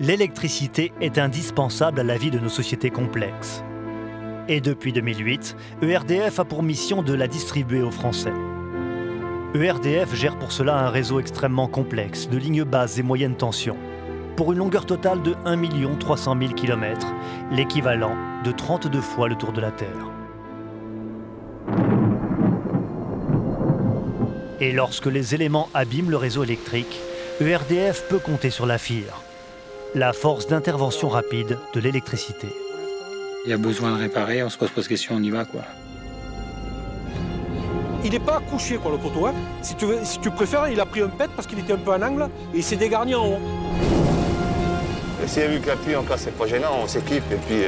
L'électricité est indispensable à la vie de nos sociétés complexes. Et depuis 2008, ERDF a pour mission de la distribuer aux Français. ERDF gère pour cela un réseau extrêmement complexe de lignes basses et moyennes tensions, pour une longueur totale de 1 300 000 km, l'équivalent de 32 fois le tour de la Terre. Et lorsque les éléments abîment le réseau électrique, ERDF peut compter sur la FIR, la force d'intervention rapide de l'électricité. Il y a besoin de réparer, on se pose pas de questions, on y va quoi. Il n'est pas couché quoi le poteau. Hein. Si tu préfères, il a pris un pet parce qu'il était un peu en angle et il s'est dégarni en haut. Et s'il y a eu que la pluie encore, c'est pas gênant, on s'équipe et puis.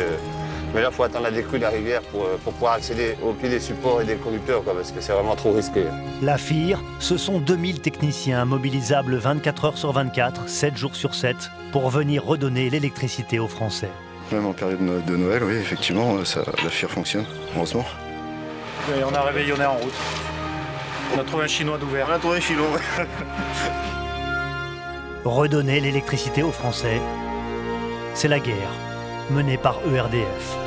Mais là, il faut attendre la décrue de la rivière pour pouvoir accéder au pied des supports et des conducteurs, quoi, parce que c'est vraiment trop risqué. La FIR, ce sont 2000 techniciens mobilisables 24 heures sur 24, 7 jours sur 7, pour venir redonner l'électricité aux Français. Même en période de Noël, oui, effectivement, la FIR fonctionne, heureusement. Et on a réveillé, on est en route. On a trouvé un Chinois d'ouvert. On a trouvé un Chinois, ouais. Redonner l'électricité aux Français, c'est la guerre menée par ERDF.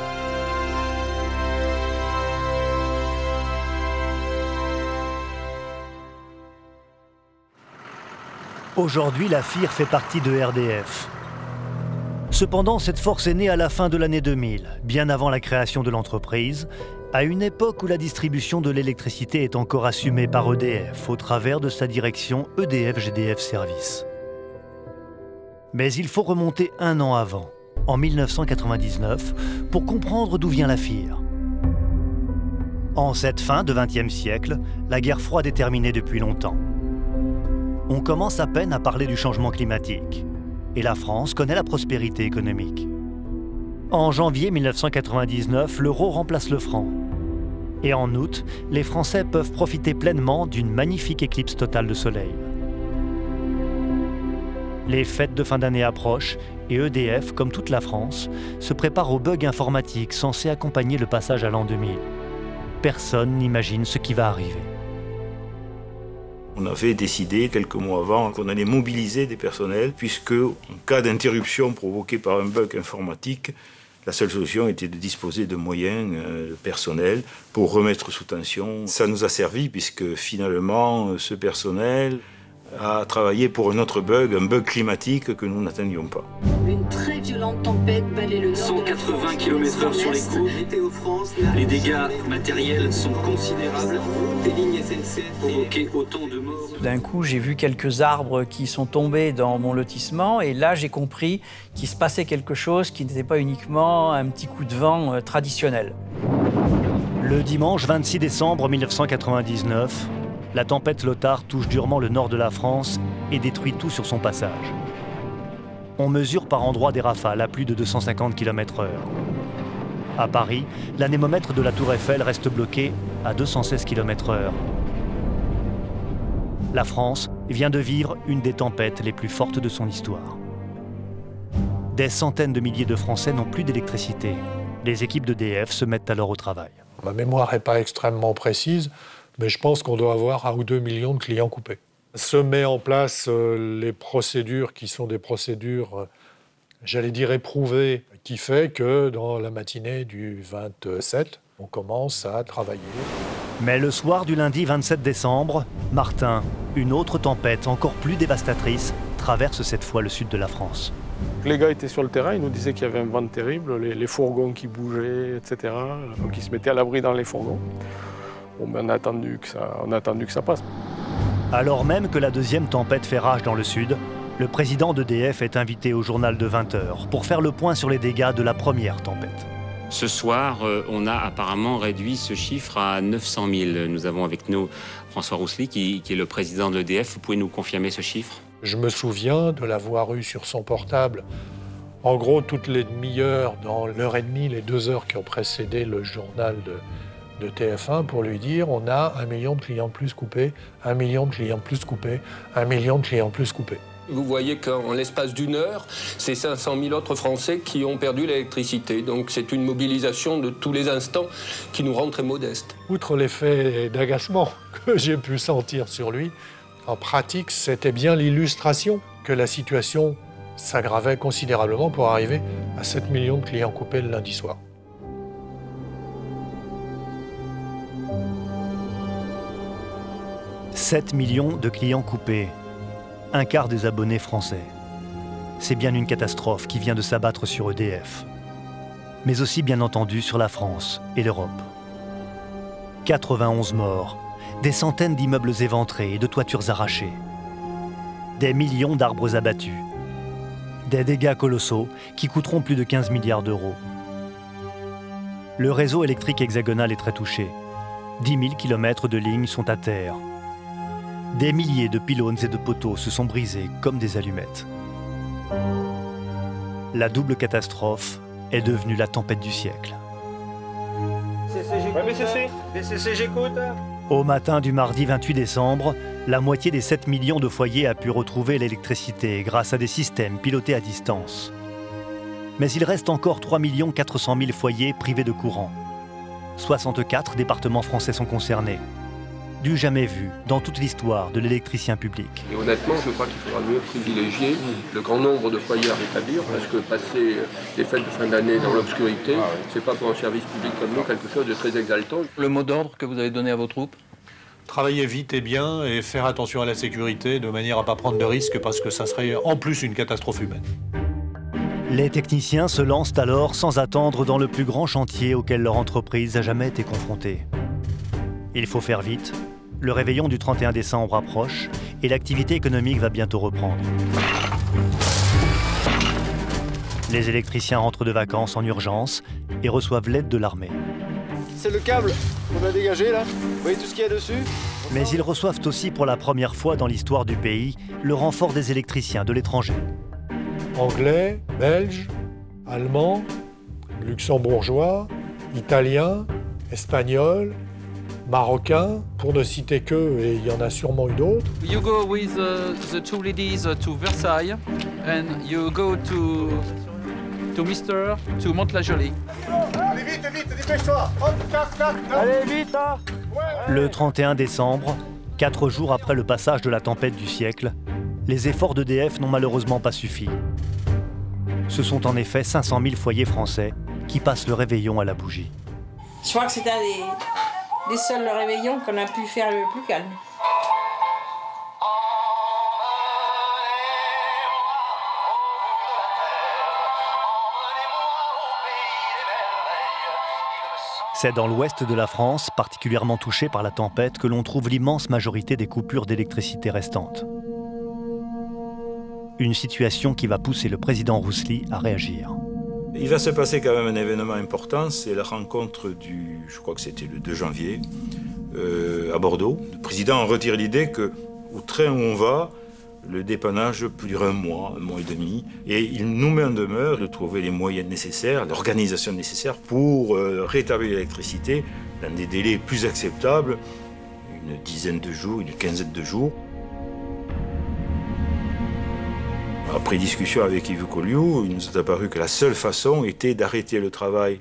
Aujourd'hui, la FIR fait partie de ERDF. Cependant, cette force est née à la fin de l'année 2000, bien avant la création de l'entreprise, à une époque où la distribution de l'électricité est encore assumée par EDF au travers de sa direction EDF-GDF Services. Mais il faut remonter un an avant, en 1999, pour comprendre d'où vient la FIR. En cette fin de XXe siècle, la guerre froide est terminée depuis longtemps. On commence à peine à parler du changement climatique. Et la France connaît la prospérité économique. En janvier 1999, l'euro remplace le franc. Et en août, les Français peuvent profiter pleinement d'une magnifique éclipse totale de soleil. Les fêtes de fin d'année approchent et EDF, comme toute la France, se prépare au bug informatique censé accompagner le passage à l'an 2000. Personne n'imagine ce qui va arriver. On avait décidé quelques mois avant qu'on allait mobiliser des personnels puisque, en cas d'interruption provoquée par un bug informatique, la seule solution était de disposer de moyens personnels pour remettre sous tension. Ça nous a servi puisque finalement, ce personnel a travaillé pour un autre bug, un bug climatique que nous n'atteignions pas. Une très violente tempête balaie le nord 180 km/h sur les côtes. Météo France, les dégâts matériels sont considérables. Des lignes SNCF provoquaient autant de morts. D'un coup, j'ai vu quelques arbres qui sont tombés dans mon lotissement et là, j'ai compris qu'il se passait quelque chose qui n'était pas uniquement un petit coup de vent traditionnel. Le dimanche 26 décembre 1999, la tempête Lothar touche durement le nord de la France et détruit tout sur son passage. On mesure par endroits des rafales à plus de 250 km/h. À Paris, l'anémomètre de la Tour Eiffel reste bloqué à 216 km/h. La France vient de vivre une des tempêtes les plus fortes de son histoire. Des centaines de milliers de Français n'ont plus d'électricité. Les équipes d'EDF se mettent alors au travail. Ma mémoire n'est pas extrêmement précise, mais je pense qu'on doit avoir 1 ou 2 millions de clients coupés. Se met en place les procédures qui sont des procédures, j'allais dire éprouvées, qui fait que dans la matinée du 27, on commence à travailler. Mais le soir du lundi 27 décembre, Martin, une autre tempête encore plus dévastatrice, traverse cette fois le sud de la France. Les gars étaient sur le terrain, ils nous disaient qu'il y avait un vent terrible, les fourgons qui bougeaient, etc. Donc ils se mettaient à l'abri dans les fourgons. Bon, ben, on a attendu que ça passe. Alors même que la deuxième tempête fait rage dans le sud, le président d'EDF est invité au journal de 20h pour faire le point sur les dégâts de la première tempête. Ce soir, on a apparemment réduit ce chiffre à 900 000. Nous avons avec nous François Roussely, qui est le président de l'EDF. Vous pouvez nous confirmer ce chiffre? Je me souviens de l'avoir eu sur son portable, en gros toutes les demi-heures, dans l'heure et demie, les 2 heures qui ont précédé le journal de TF1 pour lui dire on a 1 million de clients plus coupés, 1 million de clients plus coupés, 1 million de clients plus coupés. Vous voyez qu'en l'espace d'une heure, c'est 500 000 autres Français qui ont perdu l'électricité. Donc c'est une mobilisation de tous les instants qui nous rend très modestes. Outre l'effet d'agacement que j'ai pu sentir sur lui, en pratique, c'était bien l'illustration que la situation s'aggravait considérablement pour arriver à 7 millions de clients coupés le lundi soir. « 7 millions de clients coupés, un quart des abonnés français. C'est bien une catastrophe qui vient de s'abattre sur EDF. Mais aussi bien entendu sur la France et l'Europe. 91 morts, des centaines d'immeubles éventrés et de toitures arrachées. Des millions d'arbres abattus. Des dégâts colossaux qui coûteront plus de 15 milliards d'euros. Le réseau électrique hexagonal est très touché. 10 000 kilomètres de lignes sont à terre. Des milliers de pylônes et de poteaux se sont brisés comme des allumettes. La double catastrophe est devenue la tempête du siècle. BCC, j'écoute. Au matin du mardi 28 décembre, la moitié des 7 millions de foyers a pu retrouver l'électricité grâce à des systèmes pilotés à distance. Mais il reste encore 3 400 000 foyers privés de courant. 64 départements français sont concernés. Du jamais vu dans toute l'histoire de l'électricien public. Et honnêtement, je crois qu'il faudra mieux privilégier le grand nombre de foyers à rétablir, parce que passer les fêtes de fin d'année dans l'obscurité, c'est pas pour un service public comme nous quelque chose de très exaltant. Le mot d'ordre que vous avez donné à vos troupes? Travailler vite et bien et faire attention à la sécurité de manière à ne pas prendre de risques parce que ça serait en plus une catastrophe humaine. Les techniciens se lancent alors sans attendre dans le plus grand chantier auquel leur entreprise a jamais été confrontée. Il faut faire vite. Le réveillon du 31 décembre approche et l'activité économique va bientôt reprendre. Les électriciens rentrent de vacances en urgence et reçoivent l'aide de l'armée. C'est le câble qu'on a dégagé là. Vous voyez tout ce qu'il y a dessus? Mais ils reçoivent aussi pour la première fois dans l'histoire du pays le renfort des électriciens de l'étranger. Anglais, belges, allemands, luxembourgeois, italiens, espagnols, marocains, pour ne citer qu'eux, et il y en a sûrement eu d'autres. You go with the two ladies to Versailles and you go to Mr. to Mantes-la-Jolie. Allez vite, dépêche-toi. Allez vite hein. Le 31 décembre, 4 jours après le passage de la tempête du siècle, les efforts d'EDF n'ont malheureusement pas suffi. Ce sont en effet 500 000 foyers français qui passent le réveillon à la bougie. Je crois que c'est un des seuls réveillons qu'on a pu faire le plus calme. C'est dans l'ouest de la France, particulièrement touché par la tempête, que l'on trouve l'immense majorité des coupures d'électricité restantes. Une situation qui va pousser le président Rousselet à réagir. Il va se passer quand même un événement important, c'est la rencontre je crois que c'était le 2 janvier, à Bordeaux. Le président retire l'idée qu'au train où on va, le dépannage peut durer un mois et demi, et il nous met en demeure de trouver les moyens nécessaires, l'organisation nécessaire pour rétablir l'électricité dans des délais plus acceptables, une dizaine de jours, une quinzaine de jours. Après discussion avec Yves Colliot, il nous est apparu que la seule façon était d'arrêter le travail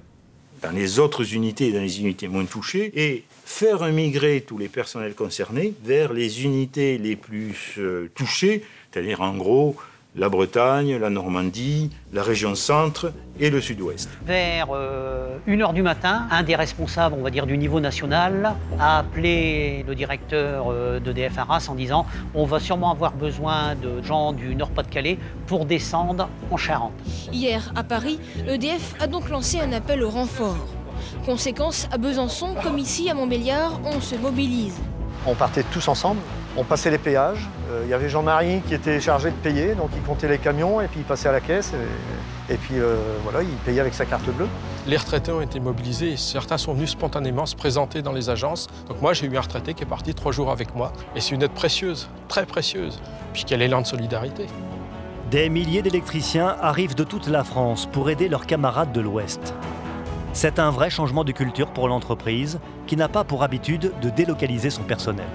dans les autres unités, dans les unités moins touchées, et faire migrer tous les personnels concernés vers les unités les plus touchées, c'est-à-dire en gros la Bretagne, la Normandie, la région centre et le sud-ouest. Vers 1h du matin, un des responsables, on va dire, du niveau national a appelé le directeur d'EDF Arras en disant « On va sûrement avoir besoin de gens du Nord-Pas-de-Calais pour descendre en Charente ». Hier, à Paris, EDF a donc lancé un appel au renfort. Conséquence, à Besançon, comme ici à Montbéliard, on se mobilise. On partait tous ensemble, on passait les péages. Il y avait Jean-Marie qui était chargé de payer, donc il comptait les camions et puis il passait à la caisse. Et puis voilà, il payait avec sa carte bleue. Les retraités ont été mobilisés et certains sont venus spontanément se présenter dans les agences. Donc moi, j'ai eu un retraité qui est parti 3 jours avec moi. Et c'est une aide précieuse, très précieuse, puisqu'il y a l'élan de solidarité. Des milliers d'électriciens arrivent de toute la France pour aider leurs camarades de l'Ouest. C'est un vrai changement de culture pour l'entreprise qui n'a pas pour habitude de délocaliser son personnel.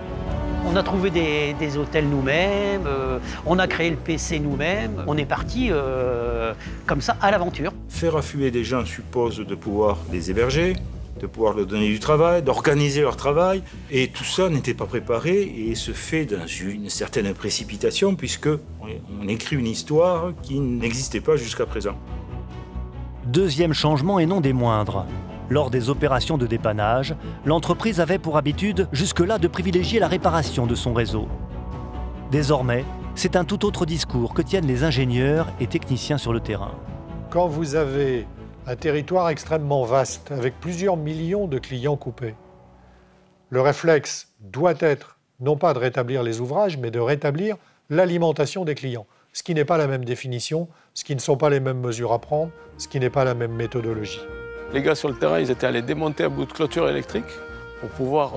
On a trouvé des hôtels nous-mêmes, on a créé le PC nous-mêmes, on est parti comme ça à l'aventure. Faire affluer des gens suppose de pouvoir les héberger, de pouvoir leur donner du travail, d'organiser leur travail. Et tout ça n'était pas préparé et se fait dans une certaine précipitation puisqu'on écrit une histoire qui n'existait pas jusqu'à présent. Deuxième changement et non des moindres. Lors des opérations de dépannage, l'entreprise avait pour habitude jusque-là de privilégier la réparation de son réseau. Désormais, c'est un tout autre discours que tiennent les ingénieurs et techniciens sur le terrain. Quand vous avez un territoire extrêmement vaste, avec plusieurs millions de clients coupés, le réflexe doit être non pas de rétablir les ouvrages, mais de rétablir l'alimentation des clients. Ce qui n'est pas la même définition, ce qui ne sont pas les mêmes mesures à prendre, ce qui n'est pas la même méthodologie. Les gars sur le terrain, ils étaient allés démonter un bout de clôture électrique pour pouvoir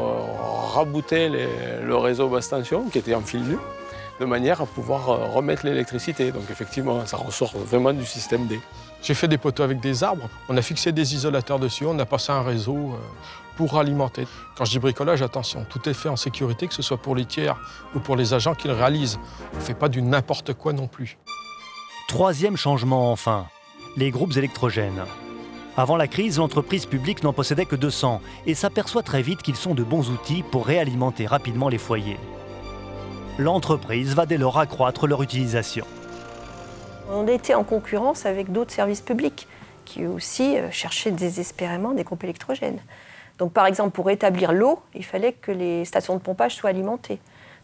rabouter le réseau basse tension qui était en fil nu, de manière à pouvoir remettre l'électricité. Donc effectivement, ça ressort vraiment du système D. J'ai fait des poteaux avec des arbres, on a fixé des isolateurs dessus, on a passé un réseau pour alimenter. Quand je dis bricolage, attention, tout est fait en sécurité, que ce soit pour les tiers ou pour les agents qui le réalisent. On ne fait pas du n'importe quoi non plus. Troisième changement enfin, les groupes électrogènes. Avant la crise, l'entreprise publique n'en possédait que 200 et s'aperçoit très vite qu'ils sont de bons outils pour réalimenter rapidement les foyers. L'entreprise va dès lors accroître leur utilisation. On était en concurrence avec d'autres services publics qui eux aussi cherchaient désespérément des groupes électrogènes. Donc par exemple, pour rétablir l'eau, il fallait que les stations de pompage soient alimentées.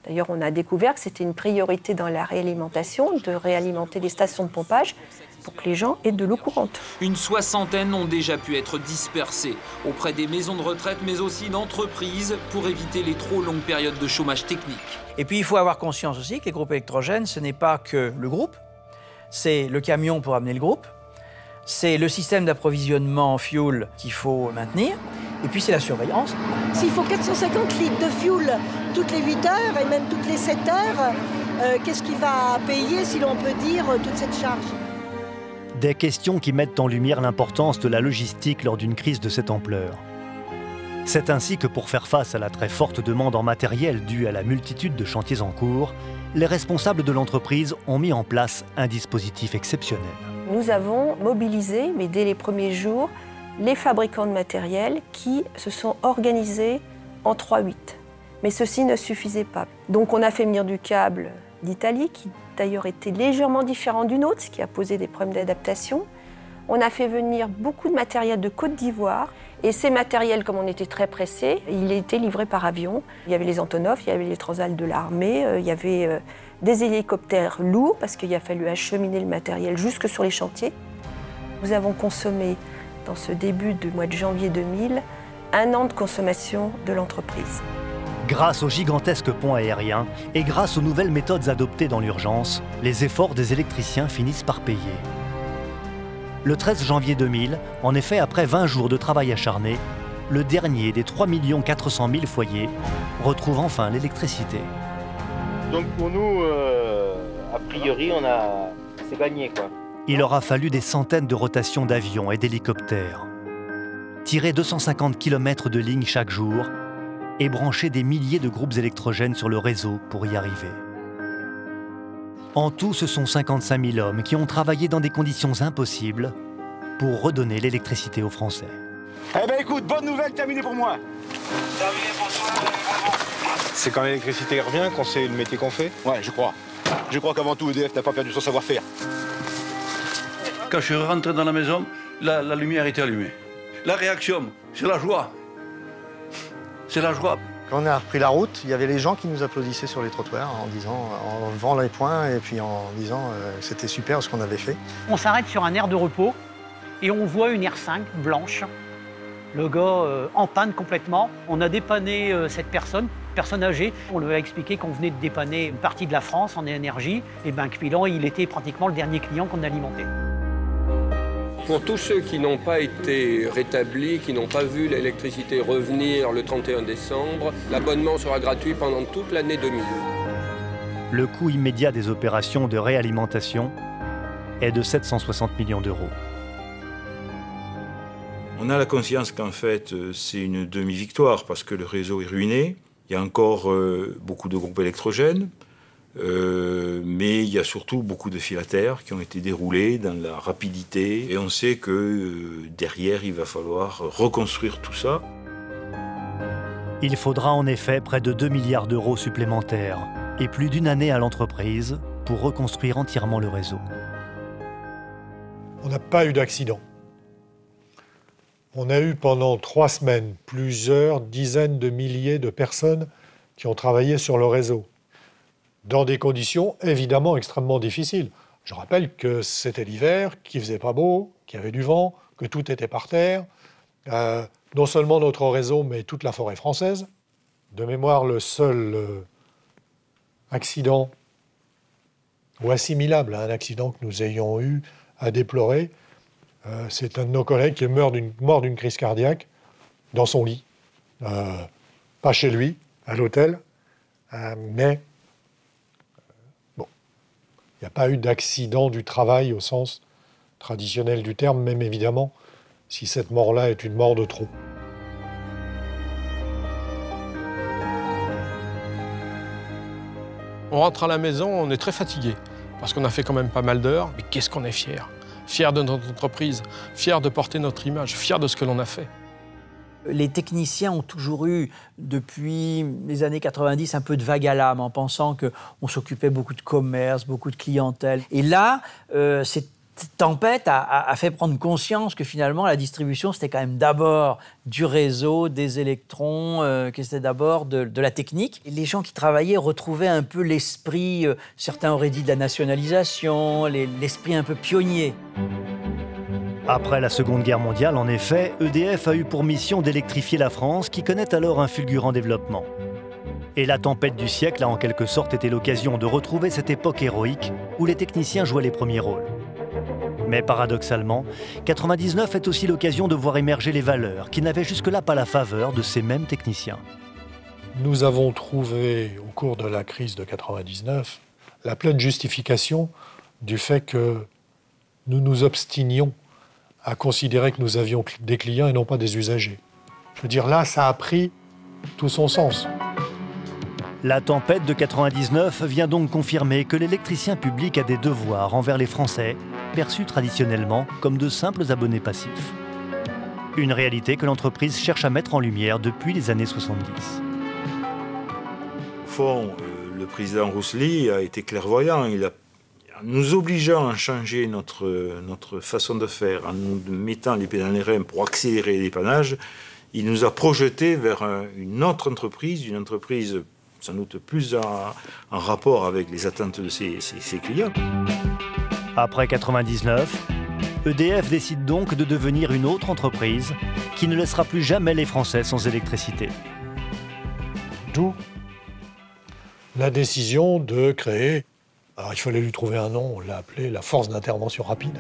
D'ailleurs, on a découvert que c'était une priorité dans la réalimentation de réalimenter les stations de pompage pour que les gens aient de l'eau courante. Une soixantaine ont déjà pu être dispersés auprès des maisons de retraite, mais aussi d'entreprises pour éviter les trop longues périodes de chômage technique. Et puis, il faut avoir conscience aussi que les groupes électrogènes, ce n'est pas que le groupe, c'est le camion pour amener le groupe, c'est le système d'approvisionnement en fuel qu'il faut maintenir, et puis c'est la surveillance. S'il faut 450 litres de fuel toutes les 8 heures et même toutes les 7 heures, qu'est-ce qui va payer, si l'on peut dire, toute cette charge ? Des questions qui mettent en lumière l'importance de la logistique lors d'une crise de cette ampleur. C'est ainsi que pour faire face à la très forte demande en matériel due à la multitude de chantiers en cours, les responsables de l'entreprise ont mis en place un dispositif exceptionnel. Nous avons mobilisé, mais dès les premiers jours, les fabricants de matériel qui se sont organisés en 3-8. Mais ceci ne suffisait pas. Donc on a fait venir du câble d'Italie, qui d'ailleurs était légèrement différent du nôtre, ce qui a posé des problèmes d'adaptation. On a fait venir beaucoup de matériel de Côte d'Ivoire. Et ces matériels, comme on était très pressés, il était livré par avion. Il y avait les Antonov, il y avait les Transal de l'armée, il y avait des hélicoptères lourds, parce qu'il a fallu acheminer le matériel jusque sur les chantiers. Nous avons consommé, dans ce début du mois de janvier 2000, 1 an de consommation de l'entreprise. Grâce aux gigantesques ponts aériens et grâce aux nouvelles méthodes adoptées dans l'urgence, les efforts des électriciens finissent par payer. Le 13 janvier 2000, en effet, après 20 jours de travail acharné, le dernier des 3 400 000 foyers retrouve enfin l'électricité. Donc pour nous, a priori, c'est gagné, quoi. Il aura fallu des centaines de rotations d'avions et d'hélicoptères, tirer 250 km de lignes chaque jour et brancher des milliers de groupes électrogènes sur le réseau pour y arriver. En tout, ce sont 55 000 hommes qui ont travaillé dans des conditions impossibles pour redonner l'électricité aux Français. Eh ben écoute, bonne nouvelle, terminée pour moi. C'est quand l'électricité revient qu'on sait le métier qu'on fait? Ouais, je crois. Je crois qu'avant tout, EDF n'a pas perdu son savoir-faire. Quand je suis rentré dans la maison, la lumière était allumée. La réaction, c'est la joie. C'est la joie. Quand on a repris la route, il y avait les gens qui nous applaudissaient sur les trottoirs en levant les poings et puis en disant que c'était super ce qu'on avait fait. On s'arrête sur un aire de repos et on voit une R5 blanche. Le gars en panne complètement. On a dépanné cette personne âgée. On lui a expliqué qu'on venait de dépanner une partie de la France en énergie. Et bien, Quillan, il était pratiquement le dernier client qu'on alimentait. Pour tous ceux qui n'ont pas été rétablis, qui n'ont pas vu l'électricité revenir le 31 décembre, l'abonnement sera gratuit pendant toute l'année 2000. Le coût immédiat des opérations de réalimentation est de 760 millions d'euros. On a la conscience qu'en fait, c'est une demi-victoire parce que le réseau est ruiné. Il y a encore beaucoup de groupes électrogènes. Mais il y a surtout beaucoup de fils à terre qui ont été déroulés dans la rapidité. Et on sait que derrière, il va falloir reconstruire tout ça. Il faudra en effet près de 2 milliards d'euros supplémentaires et plus d'une année à l'entreprise pour reconstruire entièrement le réseau. On n'a pas eu d'accident. On a eu pendant 3 semaines plusieurs dizaines de milliers de personnes qui ont travaillé sur le réseau, dans des conditions évidemment extrêmement difficiles. Je rappelle que c'était l'hiver, qu'il ne faisait pas beau, qu'il y avait du vent, que tout était par terre. Non seulement notre réseau, mais toute la forêt française. De mémoire, le seul accident, ou assimilable à un accident que nous ayons eu à déplorer, c'est un de nos collègues qui est mort d'une crise cardiaque dans son lit. Pas chez lui, à l'hôtel, mais bon, il n'y a pas eu d'accident du travail au sens traditionnel du terme, même évidemment, si cette mort-là est une mort de trop. On rentre à la maison, on est très fatigué, parce qu'on a fait quand même pas mal d'heures, mais qu'est-ce qu'on est fiers. Fiers de notre entreprise, fiers de porter notre image, fiers de ce que l'on a fait. Les techniciens ont toujours eu, depuis les années 90, un peu de vague à l'âme, en pensant qu'on s'occupait beaucoup de commerce, beaucoup de clientèle. Et là, cette tempête a fait prendre conscience que finalement, la distribution, c'était quand même d'abord du réseau, des électrons, que c'était d'abord de la technique. Et les gens qui travaillaient retrouvaient un peu l'esprit, certains auraient dit de la nationalisation, l'esprit un peu pionnier. Après la Seconde Guerre mondiale, en effet, EDF a eu pour mission d'électrifier la France, qui connaît alors un fulgurant développement. Et la tempête du siècle a en quelque sorte été l'occasion de retrouver cette époque héroïque où les techniciens jouaient les premiers rôles. Mais paradoxalement, 99 est aussi l'occasion de voir émerger les valeurs qui n'avaient jusque-là pas la faveur de ces mêmes techniciens. Nous avons trouvé, au cours de la crise de 99, la pleine justification du fait que nous nous obstinions à considérer que nous avions des clients et non pas des usagers. Je veux dire, là, ça a pris tout son sens. La tempête de 99 vient donc confirmer que l'électricien public a des devoirs envers les Français, perçus traditionnellement comme de simples abonnés passifs. Une réalité que l'entreprise cherche à mettre en lumière depuis les années 70. Au fond, le président Roussely a été clairvoyant. En nous obligeant à changer notre façon de faire, en nous mettant les pieds dans les reins pour accélérer les dépannages, il nous a projetés vers une autre entreprise, une entreprise sans doute plus en rapport avec les attentes de ses clients. Après 99, EDF décide donc de devenir une autre entreprise qui ne laissera plus jamais les Français sans électricité. D'où la décision de créer, alors il fallait lui trouver un nom, on l'a appelé la force d'intervention rapide.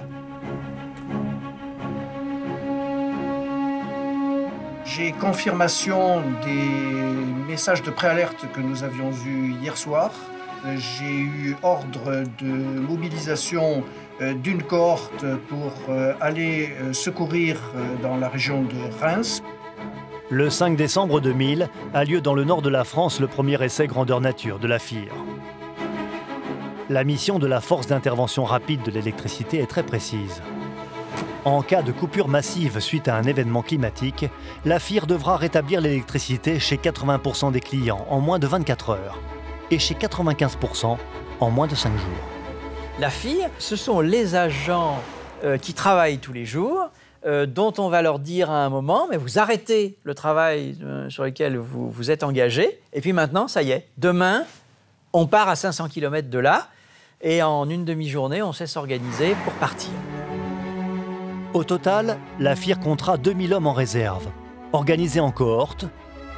J'ai confirmation des messages de préalerte que nous avions eus hier soir. J'ai eu ordre de mobilisation d'une cohorte pour aller secourir dans la région de Reims. Le 5 décembre 2000 a lieu dans le nord de la France le premier essai grandeur nature de la FIR. La mission de la force d'intervention rapide de l'électricité est très précise. En cas de coupure massive suite à un événement climatique, la FIR devra rétablir l'électricité chez 80% des clients en moins de 24 heures et chez 95% en moins de 5 jours. La FIR, ce sont les agents qui travaillent tous les jours, dont on va leur dire à un moment, mais vous arrêtez le travail sur lequel vous êtes engagé, et puis maintenant, ça y est, demain, on part à 500 km de là, et en une demi-journée, on sait s'organiser pour partir. Au total, la FIR comptera 2000 hommes en réserve, organisés en cohortes,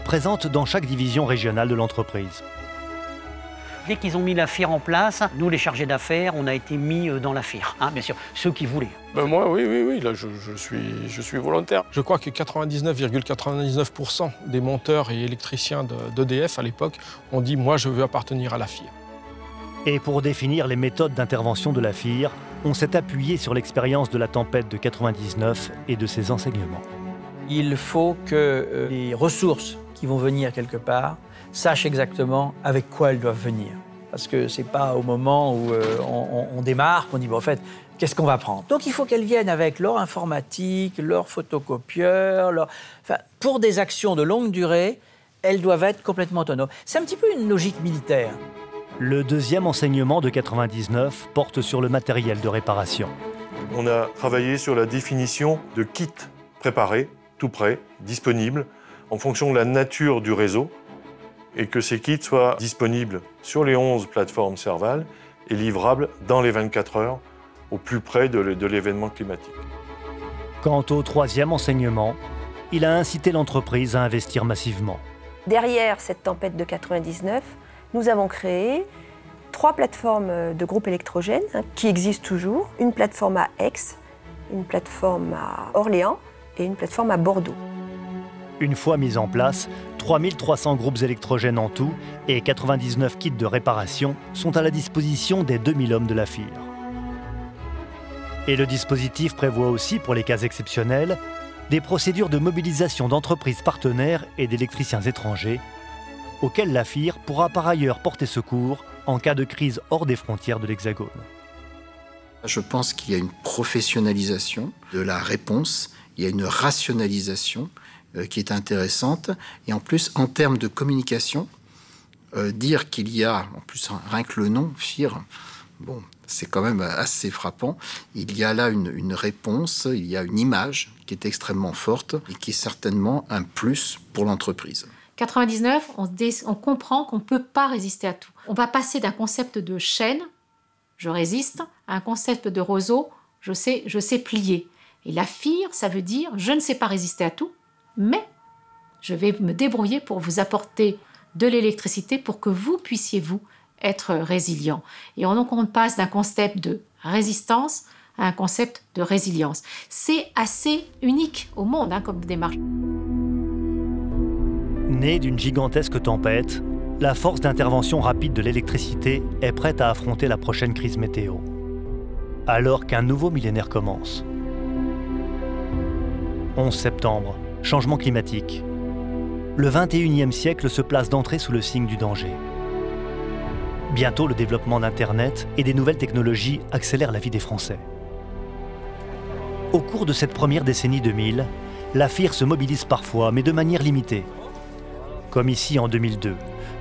présentes dans chaque division régionale de l'entreprise. Dès qu'ils ont mis la FIR en place, nous, les chargés d'affaires, on a été mis dans la FIR, hein, bien sûr, ceux qui voulaient. Ben moi, oui, là, je suis volontaire. Je crois que 99,99% des monteurs et électriciens d'EDF à l'époque ont dit « moi, je veux appartenir à la FIR ». Et pour définir les méthodes d'intervention de la FIR, on s'est appuyé sur l'expérience de la tempête de 99 et de ses enseignements. Il faut que les ressources qui vont venir quelque part sachent exactement avec quoi elles doivent venir. parce que c'est pas au moment où on démarre qu'on dit, bon, en fait, qu'est-ce qu'on va prendre? Donc il faut qu'elles viennent avec leur informatique, leur photocopieur, enfin, pour des actions de longue durée, elles doivent être complètement autonomes. C'est un petit peu une logique militaire. Le deuxième enseignement de 99 porte sur le matériel de réparation. On a travaillé sur la définition de kits préparés, tout prêts, disponibles, en fonction de la nature du réseau, et que ces kits soient disponibles sur les 11 plateformes Serval et livrables dans les 24 heures, au plus près de l'événement climatique. Quant au troisième enseignement, il a incité l'entreprise à investir massivement. Derrière cette tempête de 99, nous avons créé 3 plateformes de groupe électrogène qui existent toujours. Une plateforme à Aix, une plateforme à Orléans et une plateforme à Bordeaux. Une fois mis en place, 3300 groupes électrogènes en tout et 99 kits de réparation sont à la disposition des 2000 hommes de la FIR. Et le dispositif prévoit aussi, pour les cas exceptionnels, des procédures de mobilisation d'entreprises partenaires et d'électriciens étrangers, auxquels la FIR pourra par ailleurs porter secours en cas de crise hors des frontières de l'Hexagone. Je pense qu'il y a une professionnalisation de la réponse, il y a une rationalisation qui est intéressante. Et en plus, en termes de communication, dire qu'il y a, en plus rien que le nom, FIR, bon, c'est quand même assez frappant. Il y a là une réponse, il y a une image qui est extrêmement forte et qui est certainement un plus pour l'entreprise. 99, on comprend qu'on ne peut pas résister à tout. On va passer d'un concept de chaîne, je résiste, à un concept de roseau, je sais plier. Et la FIR, ça veut dire je ne sais pas résister à tout, mais je vais me débrouiller pour vous apporter de l'électricité pour que vous puissiez, vous, être résilient. Et donc on passe d'un concept de résistance à un concept de résilience. C'est assez unique au monde comme démarche. Née d'une gigantesque tempête, la force d'intervention rapide de l'électricité est prête à affronter la prochaine crise météo. Alors qu'un nouveau millénaire commence. 11 septembre, changement climatique. Le 21e siècle se place d'entrée sous le signe du danger. Bientôt, le développement d'Internet et des nouvelles technologies accélère la vie des Français. Au cours de cette première décennie 2000, la FIR se mobilise parfois, mais de manière limitée. Comme ici en 2002,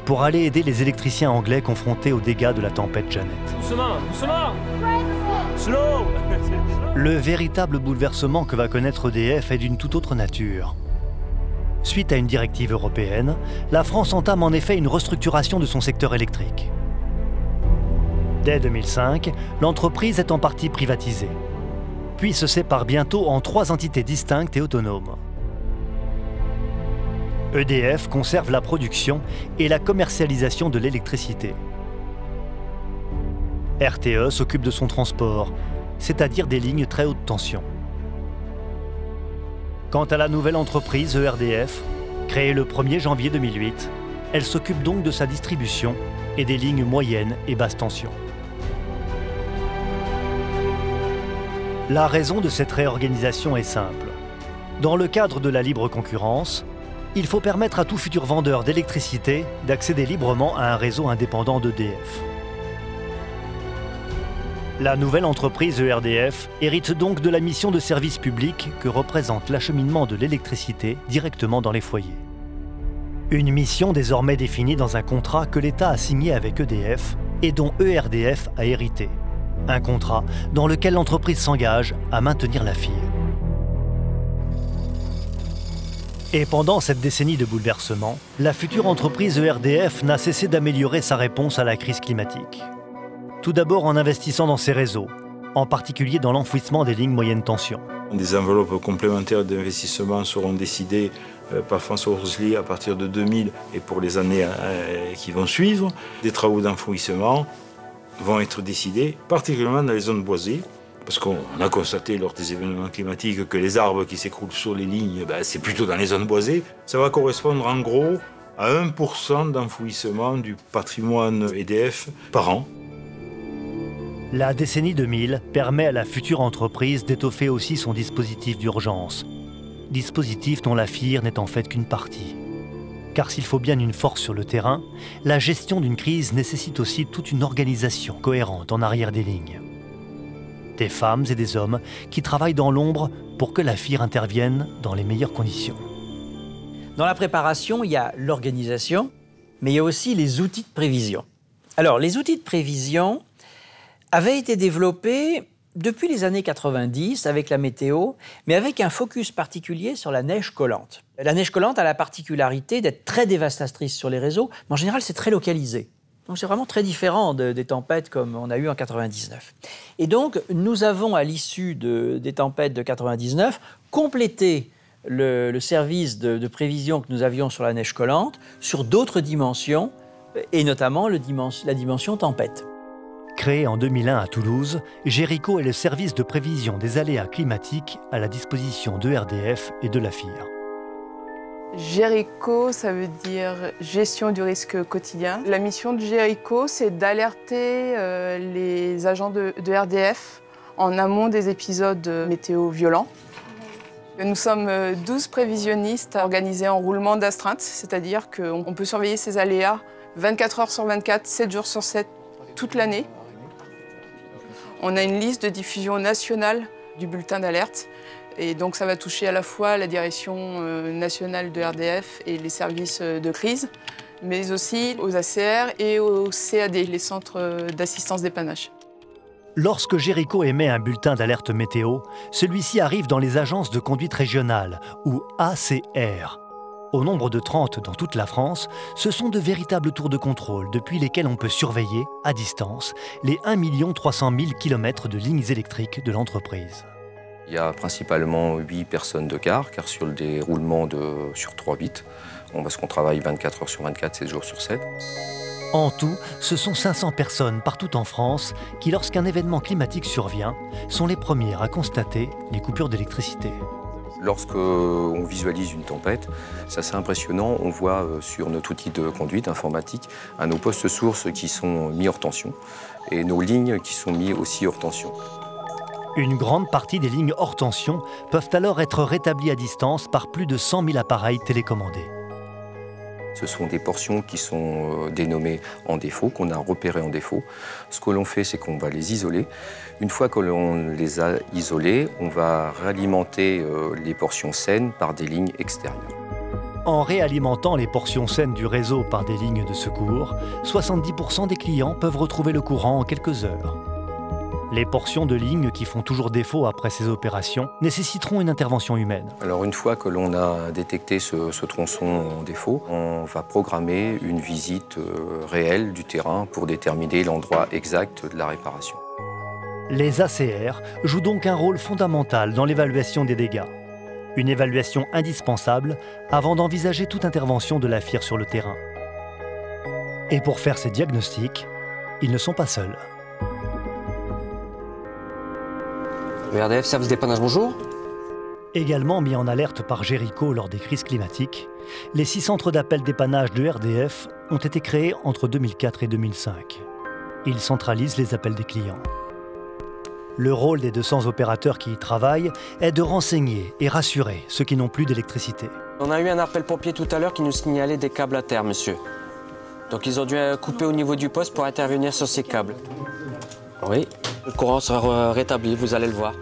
pour aller aider les électriciens anglais confrontés aux dégâts de la tempête Janet. Doucement, doucement! Slow! Le véritable bouleversement que va connaître EDF est d'une toute autre nature. Suite à une directive européenne, la France entame en effet une restructuration de son secteur électrique. Dès 2005, l'entreprise est en partie privatisée, puis se sépare bientôt en 3 entités distinctes et autonomes. EDF conserve la production et la commercialisation de l'électricité. RTE s'occupe de son transport, c'est-à-dire des lignes très haute tension. Quant à la nouvelle entreprise ERDF, créée le 1er janvier 2008, elle s'occupe donc de sa distribution et des lignes moyennes et basse tension. La raison de cette réorganisation est simple. Dans le cadre de la libre concurrence, il faut permettre à tout futur vendeur d'électricité d'accéder librement à un réseau indépendant d'EDF. La nouvelle entreprise ERDF hérite donc de la mission de service public que représente l'acheminement de l'électricité directement dans les foyers. Une mission désormais définie dans un contrat que l'État a signé avec EDF et dont ERDF a hérité. Un contrat dans lequel l'entreprise s'engage à maintenir la FIR. Et pendant cette décennie de bouleversement, la future entreprise ERDF n'a cessé d'améliorer sa réponse à la crise climatique. Tout d'abord en investissant dans ses réseaux, en particulier dans l'enfouissement des lignes moyenne tension. Des enveloppes complémentaires d'investissement seront décidées par François Roussely à partir de 2000 et pour les années qui vont suivre. Des travaux d'enfouissement vont être décidés, particulièrement dans les zones boisées, parce qu'on a constaté lors des événements climatiques que les arbres qui s'écroulent sur les lignes, c'est plutôt dans les zones boisées. Ça va correspondre en gros à 1% d'enfouissement du patrimoine EDF par an. La décennie 2000 permet à la future entreprise d'étoffer aussi son dispositif d'urgence. Dispositif dont la FIR n'est en fait qu'une partie. Car s'il faut bien une force sur le terrain, la gestion d'une crise nécessite aussi toute une organisation cohérente en arrière des lignes. Des femmes et des hommes qui travaillent dans l'ombre pour que la FIR intervienne dans les meilleures conditions. Dans la préparation, il y a l'organisation, mais il y a aussi les outils de prévision. Alors, les outils de prévision avaient été développés depuis les années 90 avec la météo, mais avec un focus particulier sur la neige collante. La neige collante a la particularité d'être très dévastatrice sur les réseaux, mais en général, c'est très localisé. Donc c'est vraiment très différent des tempêtes comme on a eu en 99. Et donc, nous avons, à l'issue des tempêtes de 99, complété le service de prévision que nous avions sur la neige collante sur d'autres dimensions, et notamment la dimension tempête. Créé en 2001 à Toulouse, Géricault est le service de prévision des aléas climatiques à la disposition de RDF et de la FIR. Géricault, ça veut dire gestion du risque quotidien. La mission de Géricault, c'est d'alerter les agents de RDF en amont des épisodes météo violents. Nous sommes 12 prévisionnistes organisés en roulement d'astreinte, c'est-à-dire qu'on peut surveiller ces aléas 24 heures sur 24, 7 jours sur 7, toute l'année. On a une liste de diffusion nationale du bulletin d'alerte. Et donc ça va toucher à la fois la direction nationale de RDF et les services de crise, mais aussi aux ACR et aux CAD, les centres d'assistance dépannage. Lorsque Géricault émet un bulletin d'alerte météo, celui-ci arrive dans les agences de conduite régionale, ou ACR. Au nombre de 30 dans toute la France, ce sont de véritables tours de contrôle depuis lesquels on peut surveiller, à distance, les 1 300 000 km de lignes électriques de l'entreprise. Il y a principalement 8 personnes de car sur le déroulement sur 3-8, parce qu'on travaille 24 heures sur 24, 7 jours sur 7. En tout, ce sont 500 personnes partout en France qui, lorsqu'un événement climatique survient, sont les premières à constater les coupures d'électricité. Lorsqu'on visualise une tempête, c'est assez impressionnant. On voit sur notre outil de conduite informatique nos postes sources qui sont mis hors tension et nos lignes qui sont mis aussi hors tension. Une grande partie des lignes hors tension peuvent alors être rétablies à distance par plus de 100 000 appareils télécommandés. Ce sont des portions qui sont dénommées en défaut, qu'on a repérées en défaut. Ce que l'on fait, c'est qu'on va les isoler. Une fois que l'on les a isolées, on va réalimenter les portions saines par des lignes extérieures. En réalimentant les portions saines du réseau par des lignes de secours, 70% des clients peuvent retrouver le courant en quelques heures. Les portions de lignes qui font toujours défaut après ces opérations nécessiteront une intervention humaine. Alors une fois que l'on a détecté ce tronçon en défaut, on va programmer une visite réelle du terrain pour déterminer l'endroit exact de la réparation. Les ACR jouent donc un rôle fondamental dans l'évaluation des dégâts. Une évaluation indispensable avant d'envisager toute intervention de la FIR sur le terrain. Et pour faire ces diagnostics, ils ne sont pas seuls. Le RDF Service Dépannage, bonjour. Également mis en alerte par Géricault lors des crises climatiques, les 6 centres d'appel dépannage de RDF ont été créés entre 2004 et 2005. Ils centralisent les appels des clients. Le rôle des 200 opérateurs qui y travaillent est de renseigner et rassurer ceux qui n'ont plus d'électricité. On a eu un appel pompier tout à l'heure qui nous signalait des câbles à terre, monsieur. Donc ils ont dû couper au niveau du poste pour intervenir sur ces câbles. Oui, le courant sera rétabli, vous allez le voir.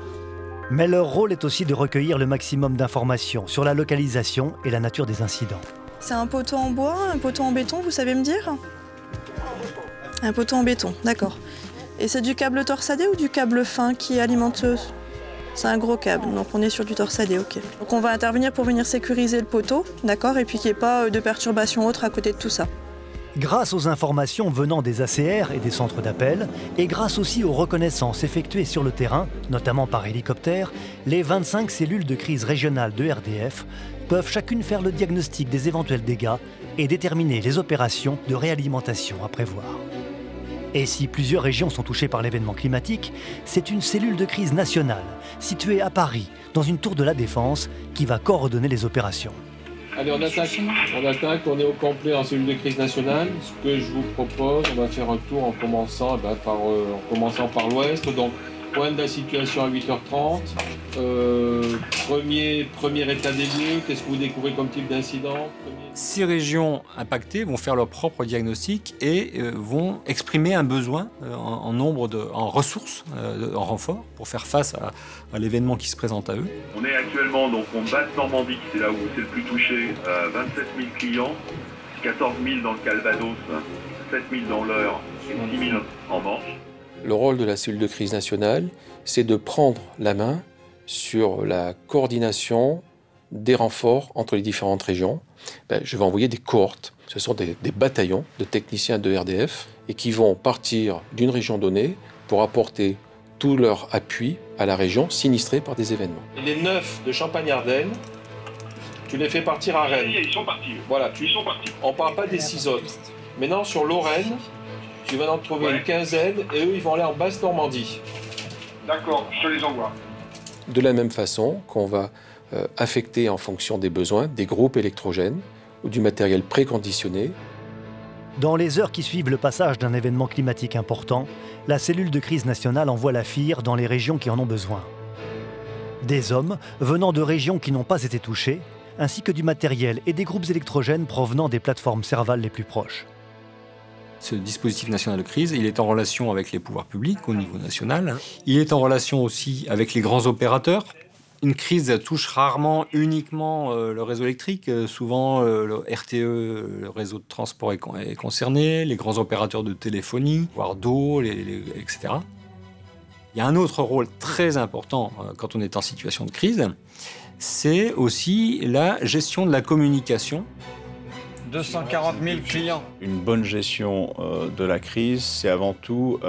Mais leur rôle est aussi de recueillir le maximum d'informations sur la localisation et la nature des incidents. C'est un poteau en bois, un poteau en béton, vous savez me dire? Un poteau en béton, d'accord. Et c'est du câble torsadé ou du câble fin qui alimente? C'est un gros câble, donc on est sur du torsadé, ok. Donc on va intervenir pour venir sécuriser le poteau, d'accord, et puis qu'il n'y ait pas de perturbations autres à côté de tout ça. Grâce aux informations venant des ACR et des centres d'appel, et grâce aussi aux reconnaissances effectuées sur le terrain, notamment par hélicoptère, les 25 cellules de crise régionales de RDF peuvent chacune faire le diagnostic des éventuels dégâts et déterminer les opérations de réalimentation à prévoir. Et si plusieurs régions sont touchées par l'événement climatique, c'est une cellule de crise nationale, située à Paris, dans une tour de la Défense, qui va coordonner les opérations. Allez, on attaque, on est au complet en cellule de crise nationale. Ce que je vous propose, on va faire un tour en commençant par l'ouest. Donc Point de la situation à 8h30. Premier état des lieux, qu'est-ce que vous découvrez comme type d'incident? 6 régions impactées vont faire leur propre diagnostic et vont exprimer un besoin en ressources, en renfort, pour faire face à l'événement qui se présente à eux. On est actuellement donc en Basse-Normandie, c'est là où c'est le plus touché, 27 000 clients, 14 000 dans le Calvados, 7 000 dans l'Eure et 6 000 en Manche. Le rôle de la cellule de crise nationale, c'est de prendre la main sur la coordination des renforts entre les différentes régions. Je vais envoyer des cohortes. Ce sont des bataillons de techniciens de RDF et qui vont partir d'une région donnée pour apporter tout leur appui à la région sinistrée par des événements. Et les 9 de Champagne-Ardenne, tu les fais partir à Rennes. Ils sont partis. Voilà, Ils sont partis. On ne parle pas des 6 autres. Maintenant, sur Lorraine, tu vas en trouver une quinzaine et eux, ils vont aller en Basse-Normandie. D'accord, je te les envoie. De la même façon qu'on va affecter en fonction des besoins des groupes électrogènes ou du matériel préconditionné. Dans les heures qui suivent le passage d'un événement climatique important, la cellule de crise nationale envoie la FIR dans les régions qui en ont besoin. Des hommes venant de régions qui n'ont pas été touchées, ainsi que du matériel et des groupes électrogènes provenant des plateformes Serval les plus proches. Ce dispositif national de crise, il est en relation avec les pouvoirs publics au niveau national. Il est en relation aussi avec les grands opérateurs. Une crise touche rarement uniquement le réseau électrique. Souvent, le RTE, le réseau de transport est concerné, les grands opérateurs de téléphonie, voire d'eau, etc. Il y a un autre rôle très important quand on est en situation de crise, c'est aussi la gestion de la communication. 240 000 clients. Une bonne gestion de la crise, c'est avant tout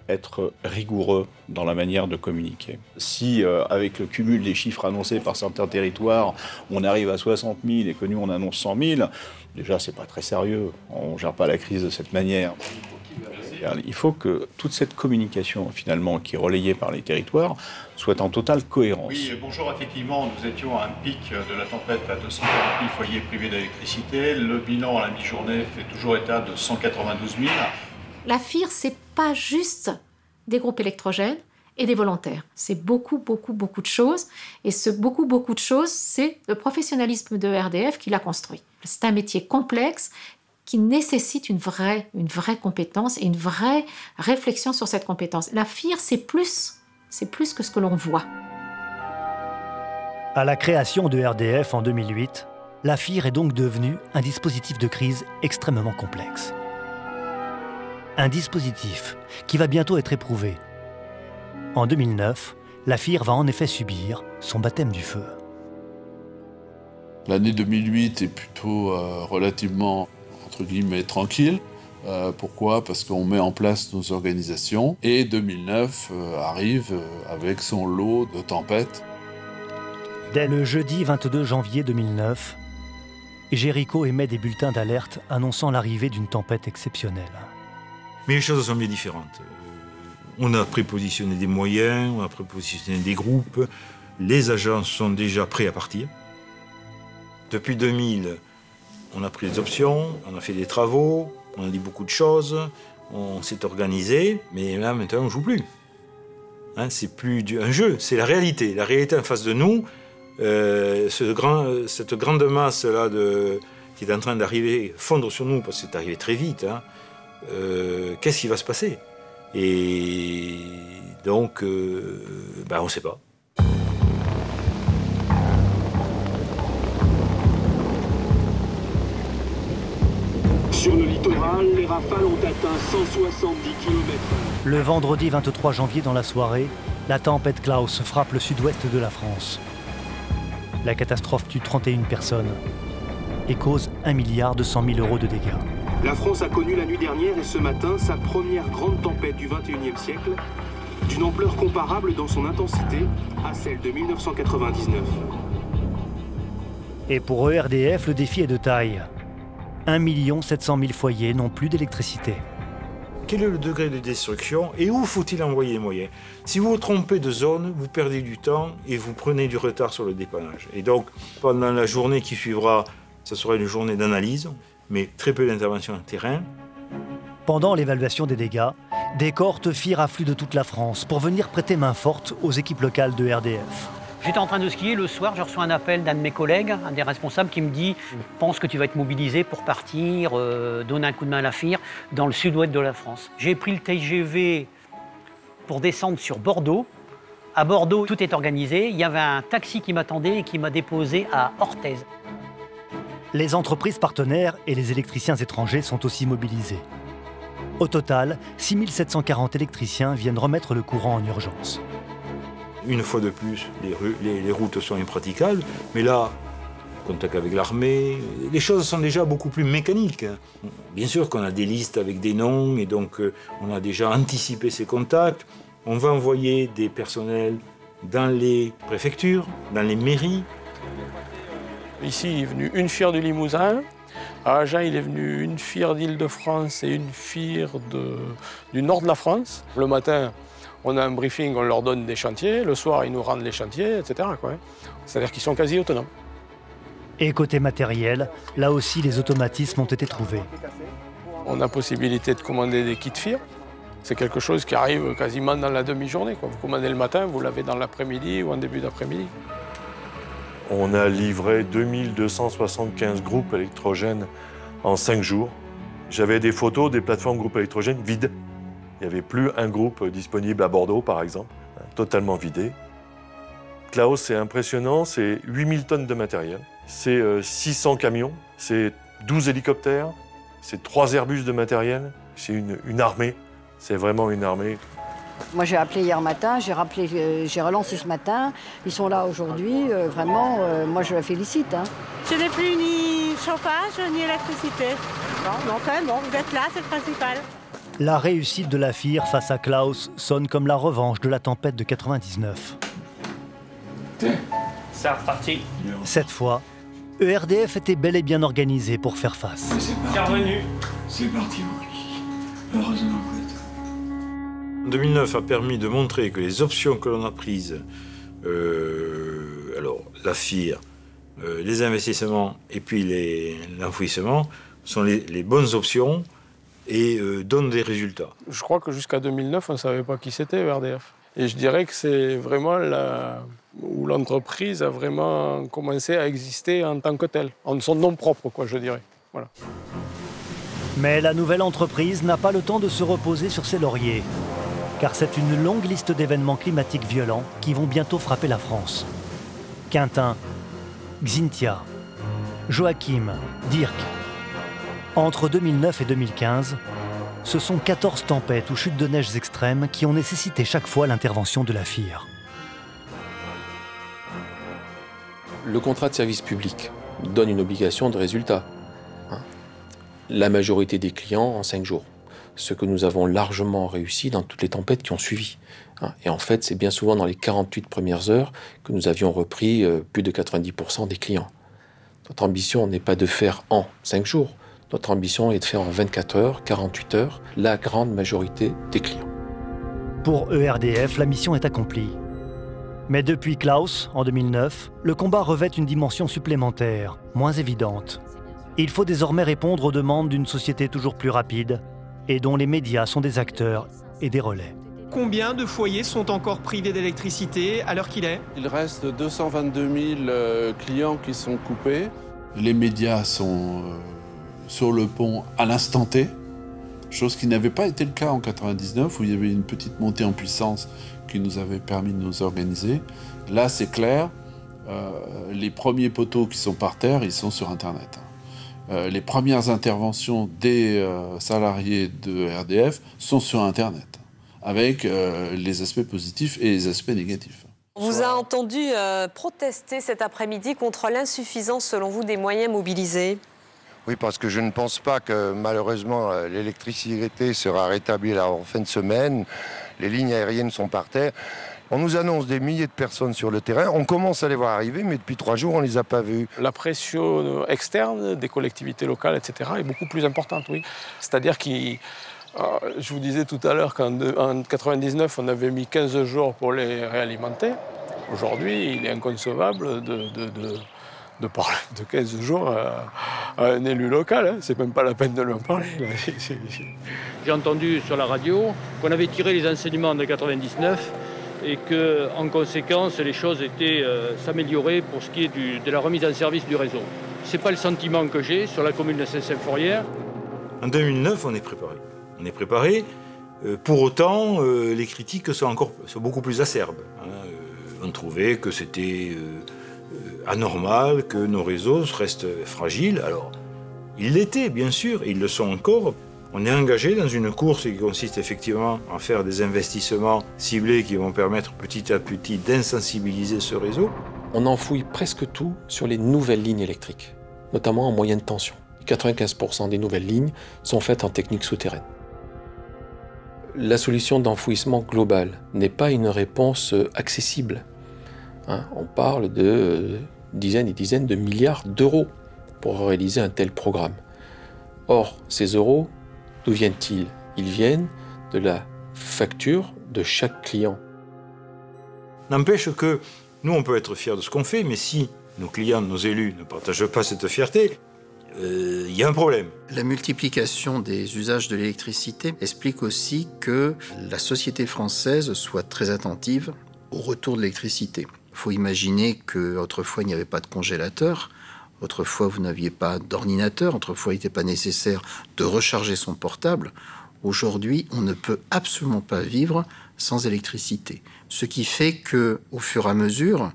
être rigoureux dans la manière de communiquer. Si, avec le cumul des chiffres annoncés par certains territoires, on arrive à 60 000 et que nous on annonce 100 000, déjà c'est pas très sérieux. On ne gère pas la crise de cette manière. Il faut que toute cette communication, finalement, qui est relayée par les territoires, soit en totale cohérence. Oui, bonjour. Effectivement, nous étions à un pic de la tempête à 240 000 foyers privés d'électricité. Le bilan à la mi-journée fait toujours état de 192 000. La FIR, c'est pas juste des groupes électrogènes et des volontaires. C'est beaucoup de choses. Et ce beaucoup de choses, c'est le professionnalisme de RDF qui l'a construit. C'est un métier complexe qui nécessite une vraie compétence et une vraie réflexion sur cette compétence. La FIR, c'est plus que ce que l'on voit. À la création de RDF en 2008, la FIR est donc devenue un dispositif de crise extrêmement complexe. Un dispositif qui va bientôt être éprouvé. En 2009, la FIR va en effet subir son baptême du feu. L'année 2008 est plutôt relativement, entre guillemets, tranquille. Pourquoi? Parce qu'on met en place nos organisations. Et 2009 arrive avec son lot de tempêtes. Dès le jeudi 22 janvier 2009, Jéricho émet des bulletins d'alerte annonçant l'arrivée d'une tempête exceptionnelle. Mais les choses sont bien différentes. On a prépositionné des moyens, on a prépositionné des groupes. Les agents sont déjà prêts à partir. Depuis 2000, on a pris des options, on a fait des travaux, on a dit beaucoup de choses, on s'est organisé, mais là maintenant on ne joue plus. Hein, c'est plus un jeu, c'est la réalité. La réalité en face de nous, cette grande masse-là qui est en train d'arriver, fondre sur nous, parce que c'est arrivé très vite, hein, qu'est-ce qui va se passer? Et donc, on ne sait pas. Sur le littoral, les rafales ont atteint 170 km/h. Le vendredi 23 janvier dans la soirée, la tempête Klaus frappe le sud-ouest de la France. La catastrophe tue 31 personnes et cause 1,2 milliard de dégâts. La France a connu la nuit dernière et ce matin sa première grande tempête du XXIe siècle, d'une ampleur comparable dans son intensité à celle de 1999. Et pour ERDF, le défi est de taille. 1 700 000 foyers n'ont plus d'électricité. Quel est le degré de destruction et où faut-il envoyer les moyens? Si vous vous trompez de zone, vous perdez du temps et vous prenez du retard sur le dépannage. Et donc, pendant la journée qui suivra, ce sera une journée d'analyse, mais très peu d'intervention en terrain. Pendant l'évaluation des dégâts, Des cohortes FIR affluent de toute la France pour venir prêter main forte aux équipes locales de RDF. J'étais en train de skier, le soir, je reçois un appel d'un de mes collègues, un des responsables, qui me dit « Je pense que tu vas être mobilisé pour partir, donner un coup de main à la FIR dans le sud-ouest de la France ». J'ai pris le TGV pour descendre sur Bordeaux. À Bordeaux, tout est organisé. Il y avait un taxi qui m'attendait et qui m'a déposé à Orthez. Les entreprises partenaires et les électriciens étrangers sont aussi mobilisés. Au total, 6740 électriciens viennent remettre le courant en urgence. Une fois de plus, les routes sont impraticables, mais là, contact avec l'armée, les choses sont déjà beaucoup plus mécaniques. Bien sûr qu'on a des listes avec des noms, et donc on a déjà anticipé ces contacts. On va envoyer des personnels dans les préfectures, dans les mairies. Ici, il est venu une FIR du Limousin. À Agen, il est venu une FIR d'Île-de-France et une FIR du nord de la France. Le matin, on a un briefing, on leur donne des chantiers. Le soir, ils nous rendent les chantiers, etc. C'est-à-dire qu'ils sont quasi autonomes. Et côté matériel, là aussi, les automatismes ont été trouvés. On a possibilité de commander des kits FIR. C'est quelque chose qui arrive quasiment dans la demi-journée. Vous commandez le matin, vous l'avez dans l'après-midi ou en début d'après-midi. On a livré 2275 groupes électrogènes en 5 jours. J'avais des photos des plateformes groupes électrogènes vides. Il n'y avait plus un groupe disponible à Bordeaux, par exemple, totalement vidé. Klaus, c'est impressionnant, c'est 8000 tonnes de matériel, c'est 600 camions, c'est 12 hélicoptères, c'est 3 Airbus de matériel, c'est une armée, c'est vraiment une armée. Moi, j'ai appelé hier matin, j'ai relancé ce matin. Ils sont là aujourd'hui. Vraiment, moi, je la félicite. Je n'ai plus ni chauffage, ni électricité. Bon, enfin, bon, vous êtes là, c'est le principal. La réussite de la FIR face à Klaus sonne comme la revanche de la tempête de 99. C'est reparti. Cette fois, ERDF était bel et bien organisé pour faire face. C'est revenu. C'est parti, heureusement. 2009 a permis de montrer que les options que l'on a prises, alors la FIR, les investissements et puis l'enfouissement, sont les bonnes options et donnent des résultats. Je crois que jusqu'à 2009, on ne savait pas qui c'était ERDF. Et je dirais que c'est vraiment là où l'entreprise a vraiment commencé à exister en tant que telle, en son nom propre, je dirais. Voilà. Mais la nouvelle entreprise n'a pas le temps de se reposer sur ses lauriers. Car c'est une longue liste d'événements climatiques violents qui vont bientôt frapper la France. Quintin, Xynthia, Joachim, Dirk. Entre 2009 et 2015, ce sont 14 tempêtes ou chutes de neige extrêmes qui ont nécessité chaque fois l'intervention de la FIR. Le contrat de service public donne une obligation de résultat. La majorité des clients en 5 jours. Ce que nous avons largement réussi dans toutes les tempêtes qui ont suivi. Et en fait, c'est bien souvent dans les 48 premières heures que nous avions repris plus de 90% des clients. Notre ambition n'est pas de faire en 5 jours. Notre ambition est de faire en 24 heures, 48 heures, la grande majorité des clients. Pour ERDF, la mission est accomplie. Mais depuis Klaus, en 2009, le combat revêt une dimension supplémentaire, moins évidente. Il faut désormais répondre aux demandes d'une société toujours plus rapide, et dont les médias sont des acteurs et des relais. Combien de foyers sont encore privés d'électricité à l'heure qu'il est? Il reste 222 000 clients qui sont coupés. Les médias sont sur le pont à l'instant T, chose qui n'avait pas été le cas en 99, où il y avait une petite montée en puissance qui nous avait permis de nous organiser. Là, c'est clair, les premiers poteaux qui sont par terre, ils sont sur Internet. Les premières interventions des salariés de RDF sont sur Internet, avec les aspects positifs et les aspects négatifs. On vous a entendu protester cet après-midi contre l'insuffisance, selon vous, des moyens mobilisés. Oui, parce que je ne pense pas que, malheureusement, l'électricité sera rétablie en fin de semaine. Les lignes aériennes sont par terre. On nous annonce des milliers de personnes sur le terrain. On commence à les voir arriver, mais depuis 3 jours, on ne les a pas vus. La pression externe des collectivités locales, etc., est beaucoup plus importante, oui. C'est-à-dire que, je vous disais tout à l'heure qu'en 1999, on avait mis 15 jours pour les réalimenter. Aujourd'hui, il est inconcevable de parler de 15 jours à un élu local, hein. C'est même pas la peine de lui en parler. J'ai entendu sur la radio qu'on avait tiré les enseignements de 99 et qu'en conséquence, les choses étaient s'améliorer pour ce qui est de la remise en service du réseau. Ce n'est pas le sentiment que j'ai sur la commune de Saint-Symphorien. En 2009, on est préparé. On est préparé. Pour autant, les critiques sont beaucoup plus acerbes. On trouvait que c'était anormal, que nos réseaux restent fragiles. Alors, ils l'étaient, bien sûr, et ils le sont encore. On est engagé dans une course qui consiste effectivement à faire des investissements ciblés qui vont permettre petit à petit d'insensibiliser ce réseau. On enfouit presque tout sur les nouvelles lignes électriques, notamment en moyenne tension. 95% des nouvelles lignes sont faites en technique souterraine. La solution d'enfouissement global n'est pas une réponse accessible. On parle de dizaines et dizaines de milliards d'euros pour réaliser un tel programme. Or, ces euros, d'où viennent-ils? Ils viennent de la facture de chaque client. N'empêche que nous, on peut être fiers de ce qu'on fait, mais si nos clients, nos élus ne partagent pas cette fierté, il y a un problème. La multiplication des usages de l'électricité explique aussi que la société française soit très attentive au retour de l'électricité. Il faut imaginer qu'autrefois, il n'y avait pas de congélateur, autrefois, vous n'aviez pas d'ordinateur, autrefois, il n'était pas nécessaire de recharger son portable. Aujourd'hui, on ne peut absolument pas vivre sans électricité. Ce qui fait qu'au fur et à mesure,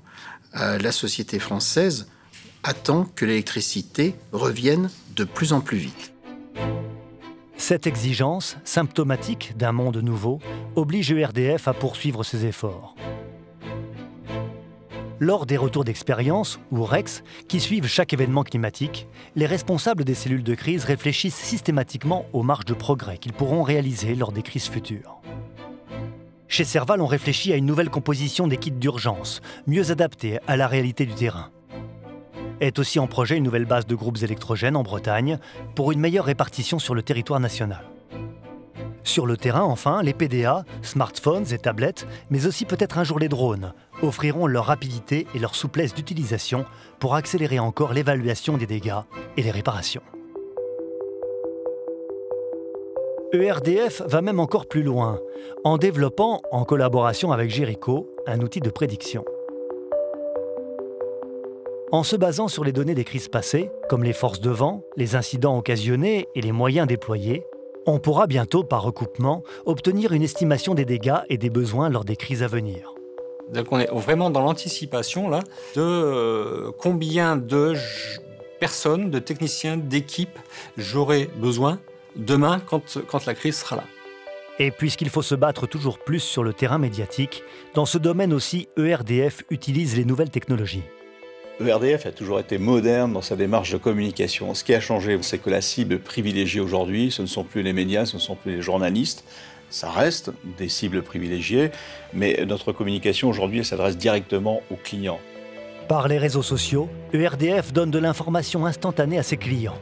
la société française attend que l'électricité revienne de plus en plus vite. Cette exigence, symptomatique d'un monde nouveau, oblige ERDF à poursuivre ses efforts. Lors des retours d'expérience, ou REX, qui suivent chaque événement climatique, les responsables des cellules de crise réfléchissent systématiquement aux marges de progrès qu'ils pourront réaliser lors des crises futures. Chez Serval, on réfléchit à une nouvelle composition des kits d'urgence, mieux adaptée à la réalité du terrain. Est aussi en projet une nouvelle base de groupes électrogènes en Bretagne pour une meilleure répartition sur le territoire national. Sur le terrain, enfin, les PDA, smartphones et tablettes, mais aussi peut-être un jour les drones, offriront leur rapidité et leur souplesse d'utilisation pour accélérer encore l'évaluation des dégâts et les réparations. ERDF va même encore plus loin, en développant, en collaboration avec Jericho, un outil de prédiction. En se basant sur les données des crises passées, comme les forces de vent, les incidents occasionnés et les moyens déployés, on pourra bientôt, par recoupement, obtenir une estimation des dégâts et des besoins lors des crises à venir. Donc on est vraiment dans l'anticipation là, de combien de personnes, de techniciens, d'équipes j'aurai besoin demain quand la crise sera là. Et puisqu'il faut se battre toujours plus sur le terrain médiatique, dans ce domaine aussi, ERDF utilise les nouvelles technologies. ERDF a toujours été moderne dans sa démarche de communication. Ce qui a changé, c'est que la cible privilégiée aujourd'hui, ce ne sont plus les médias, ce ne sont plus les journalistes. Ça reste des cibles privilégiées, mais notre communication aujourd'hui, elle s'adresse directement aux clients. Par les réseaux sociaux, ERDF donne de l'information instantanée à ses clients.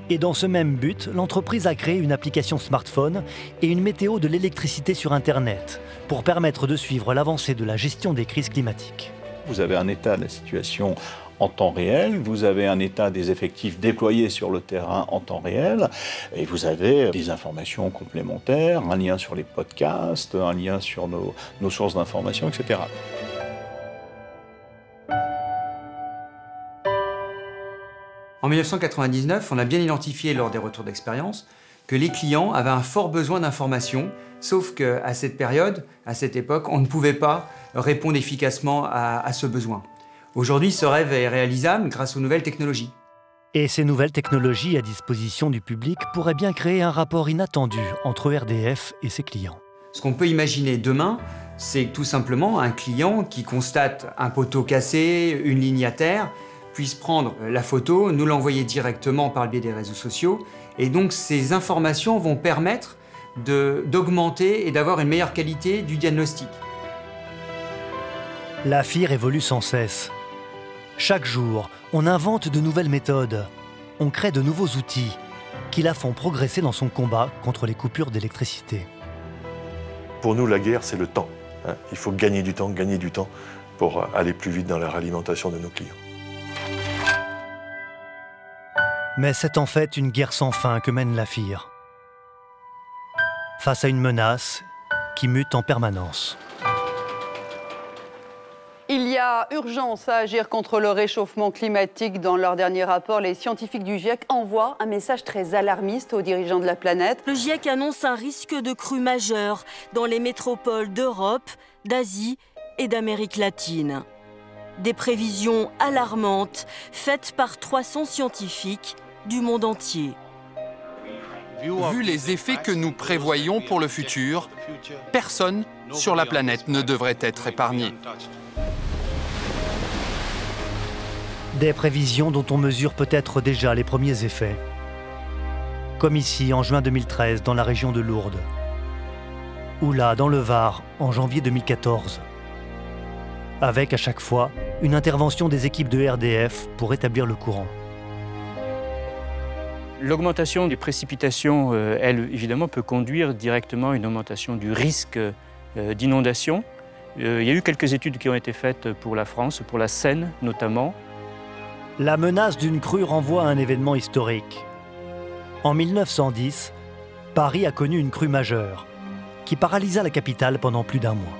Et dans ce même but, l'entreprise a créé une application smartphone et une météo de l'électricité sur Internet pour permettre de suivre l'avancée de la gestion des crises climatiques. Vous avez un état de la situation en temps réel, vous avez un état des effectifs déployés sur le terrain en temps réel, et vous avez des informations complémentaires, un lien sur les podcasts, un lien sur nos sources d'informations, etc. En 1999, on a bien identifié lors des retours d'expérience que les clients avaient un fort besoin d'informations, sauf qu'à cette période, à cette époque, on ne pouvait pas répondre efficacement à ce besoin. Aujourd'hui, ce rêve est réalisable grâce aux nouvelles technologies. Et ces nouvelles technologies à disposition du public pourraient bien créer un rapport inattendu entre ERDF et ses clients. Ce qu'on peut imaginer demain, c'est tout simplement un client qui constate un poteau cassé, une ligne à terre, puisse prendre la photo, nous l'envoyer directement par le biais des réseaux sociaux. Et donc ces informations vont permettre d'augmenter et d'avoir une meilleure qualité du diagnostic. La FIR évolue sans cesse. Chaque jour, on invente de nouvelles méthodes. On crée de nouveaux outils qui la font progresser dans son combat contre les coupures d'électricité. Pour nous, la guerre, c'est le temps. Il faut gagner du temps pour aller plus vite dans la réalimentation de nos clients. Mais c'est en fait une guerre sans fin que mène la FIR. Face à une menace qui mute en permanence. Il y a urgence à agir contre le réchauffement climatique. Dans leur dernier rapport, les scientifiques du GIEC envoient un message très alarmiste aux dirigeants de la planète. Le GIEC annonce un risque de crue majeure dans les métropoles d'Europe, d'Asie et d'Amérique latine. Des prévisions alarmantes faites par 300 scientifiques du monde entier. Vu les effets que nous prévoyons pour le futur, personne sur la planète ne devrait être épargné. Des prévisions dont on mesure peut-être déjà les premiers effets. Comme ici, en juin 2013, dans la région de Lourdes. Ou là, dans le Var, en janvier 2014. Avec, à chaque fois, une intervention des équipes de RDF pour rétablir le courant. L'augmentation des précipitations, elle, évidemment, peut conduire directement à une augmentation du risque d'inondation. Il y a eu quelques études qui ont été faites pour la France, pour la Seine notamment. La menace d'une crue renvoie à un événement historique. En 1910, Paris a connu une crue majeure qui paralysa la capitale pendant plus d'un mois.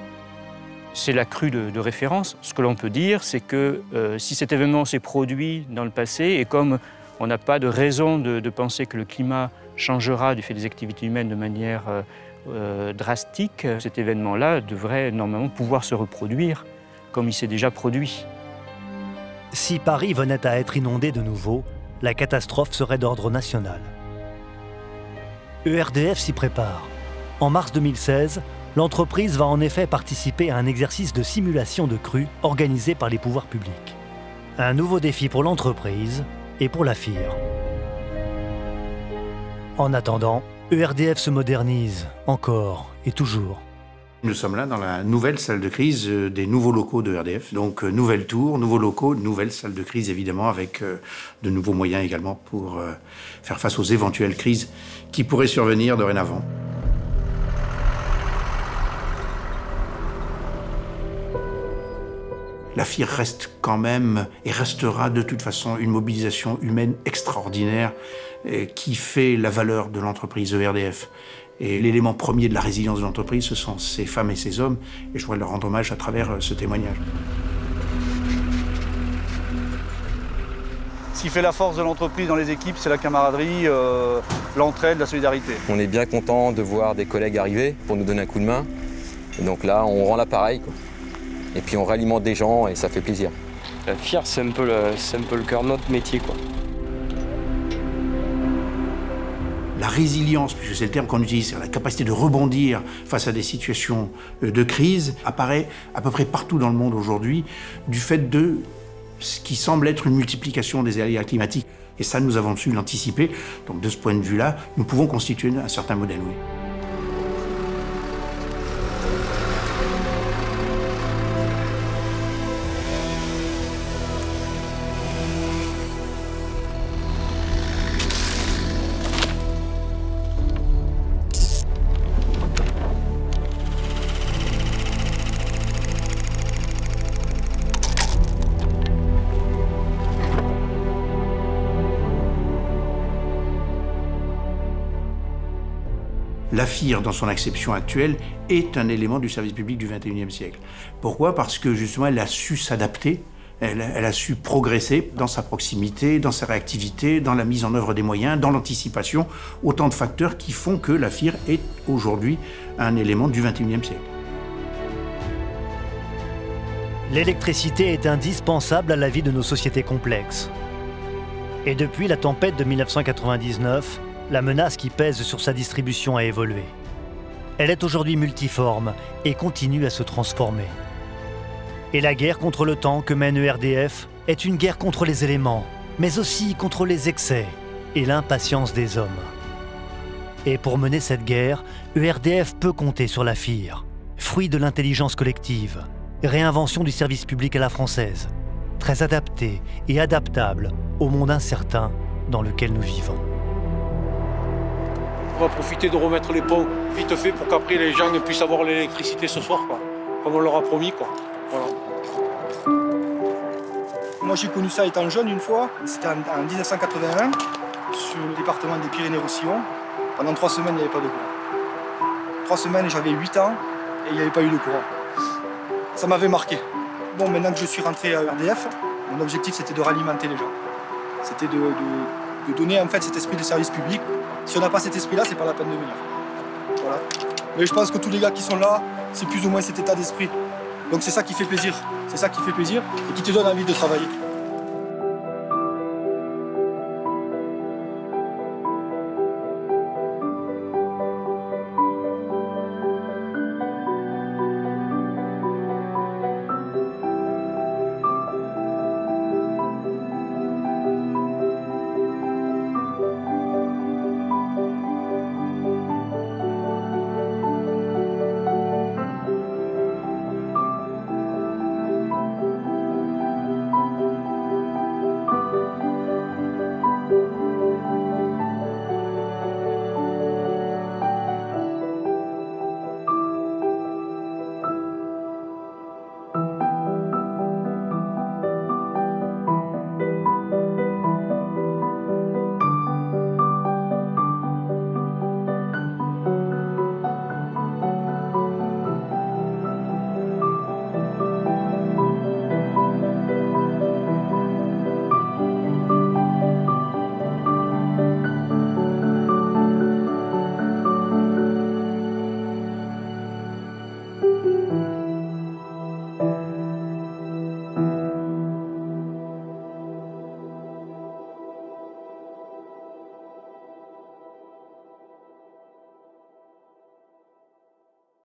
C'est la crue de référence. Ce que l'on peut dire, c'est que si cet événement s'est produit dans le passé, et comme on n'a pas de raison de penser que le climat changera du fait des activités humaines de manière drastique, cet événement-là devrait normalement pouvoir se reproduire comme il s'est déjà produit. Si Paris venait à être inondé de nouveau, la catastrophe serait d'ordre national. ERDF s'y prépare. En mars 2016, l'entreprise va en effet participer à un exercice de simulation de crue organisé par les pouvoirs publics. Un nouveau défi pour l'entreprise et pour la FIR. En attendant, ERDF se modernise encore et toujours. Nous sommes là dans la nouvelle salle de crise des nouveaux locaux de ERDF. Donc nouvelle tour, nouveaux locaux, nouvelle salle de crise évidemment avec de nouveaux moyens également pour faire face aux éventuelles crises qui pourraient survenir dorénavant. La FIR reste quand même et restera de toute façon une mobilisation humaine extraordinaire qui fait la valeur de l'entreprise ERDF. Et l'élément premier de la résilience de l'entreprise, ce sont ces femmes et ces hommes, et je voudrais leur rendre hommage à travers ce témoignage. Ce qui fait la force de l'entreprise dans les équipes, c'est la camaraderie, l'entraide, la solidarité. On est bien content de voir des collègues arriver pour nous donner un coup de main. Et donc là, on rend l'appareil, quoi. Et puis on réalimente des gens et ça fait plaisir. La FIR, c'est un peu le cœur de notre métier, quoi. La résilience, puisque c'est le terme qu'on utilise, c'est la capacité de rebondir face à des situations de crise, apparaît à peu près partout dans le monde aujourd'hui du fait de ce qui semble être une multiplication des aléas climatiques. Et ça, nous avons su l'anticiper. Donc de ce point de vue-là, nous pouvons constituer un certain modèle, oui. La FIR, dans son acception actuelle, est un élément du service public du XXIe siècle. Pourquoi ? Parce que justement, elle a su s'adapter, elle a su progresser dans sa proximité, dans sa réactivité, dans la mise en œuvre des moyens, dans l'anticipation, autant de facteurs qui font que la FIR est aujourd'hui un élément du XXIe siècle. L'électricité est indispensable à la vie de nos sociétés complexes. Et depuis la tempête de 1999, la menace qui pèse sur sa distribution a évolué. Elle est aujourd'hui multiforme et continue à se transformer. Et la guerre contre le temps que mène ERDF est une guerre contre les éléments, mais aussi contre les excès et l'impatience des hommes. Et pour mener cette guerre, ERDF peut compter sur la FIR, fruit de l'intelligence collective, réinvention du service public à la française, très adapté et adaptable au monde incertain dans lequel nous vivons. On va profiter de remettre les ponts vite fait pour qu'après les gens puissent avoir l'électricité ce soir, quoi. Comme on leur a promis, quoi. Voilà. Moi j'ai connu ça étant jeune une fois, c'était en 1981. sur le département des Pyrénées-Roussillon. Pendant 3 semaines, il n'y avait pas de courant. 3 semaines, j'avais 8 ans et il n'y avait pas eu de courant. Ça m'avait marqué. Bon, maintenant que je suis rentré à ERDF, mon objectif c'était de ralimenter les gens. C'était de donner en fait cet esprit de service public. Si on n'a pas cet esprit-là, c'est pas la peine de venir. Voilà. Mais je pense que tous les gars qui sont là, c'est plus ou moins cet état d'esprit. Donc c'est ça qui fait plaisir. C'est ça qui fait plaisir et qui te donne envie de travailler.